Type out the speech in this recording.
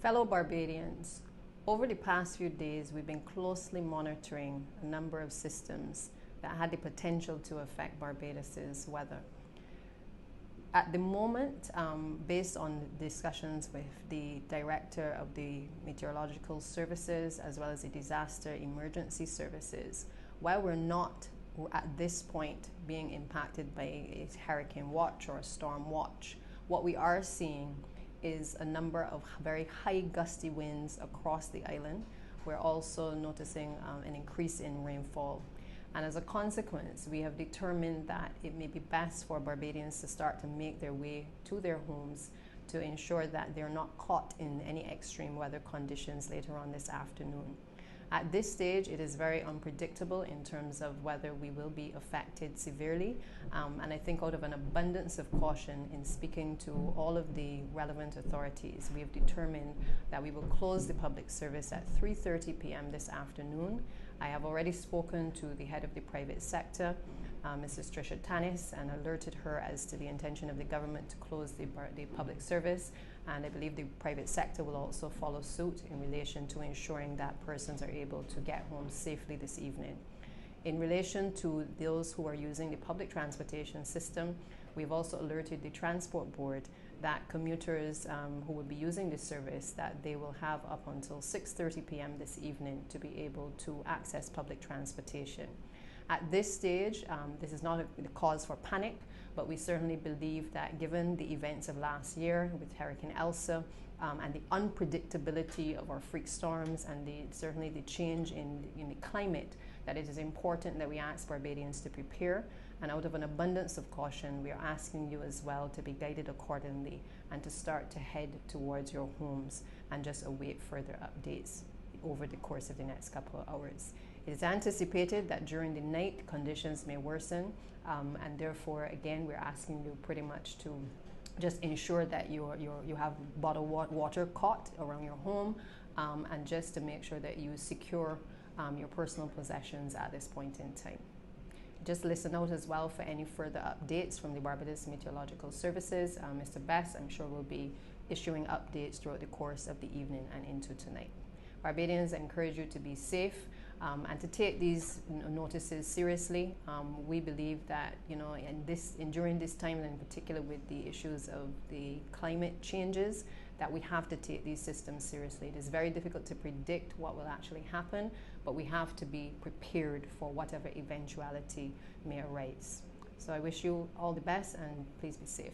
Fellow Barbadians, over the past few days, we've been closely monitoring a number of systems that had the potential to affect Barbados's weather. At the moment, based on discussions with the Director of the Meteorological Services as well as the Disaster Emergency Services, while we're not at this point being impacted by a hurricane watch or a storm watch, what we are seeing is a number of very high gusty winds across the island. We're also noticing an increase in rainfall. And as a consequence, we have determined that it may be best for Barbadians to start to make their way to their homes to ensure that they're not caught in any extreme weather conditions later on this afternoon. At this stage, it is very unpredictable in terms of whether we will be affected severely. And I think out of an abundance of caution in speaking to all of the relevant authorities, we have determined that we will close the public service at 3:30 p.m. this afternoon. I have already spoken to the head of the private sector, Mrs. Trisha Tanis, and alerted her as to the intention of the government to close the public service. And I believe the private sector will also follow suit in relation to ensuring that persons are able to get home safely this evening. In relation to those who are using the public transportation system, we've also alerted the Transport Board that commuters who will be using this service, that they will have up until 6:30 p.m. this evening to be able to access public transportation. At this stage, this is not a cause for panic, but we certainly believe that given the events of last year with Hurricane Elsa and the unpredictability of our freak storms and certainly the change in the climate, that it is important that we ask Barbadians to prepare. And out of an abundance of caution, we are asking you as well to be guided accordingly and to start to head towards your homes and just await further updates over the course of the next couple of hours. It is anticipated that during the night conditions may worsen, and therefore again we're asking you pretty much to just ensure that you have bottled water caught around your home, and just to make sure that you secure your personal possessions at this point in time. Just listen out as well for any further updates from the Barbados Meteorological Services. Mr. Bess, I'm sure, will be issuing updates throughout the course of the evening and into tonight. Barbadians, I encourage you to be safe and to take these notices seriously. We believe that, during this time, and in particular with the issues of the climate changes, that we have to take these systems seriously. It is very difficult to predict what will actually happen, but we have to be prepared for whatever eventuality may arise. So I wish you all the best, and please be safe.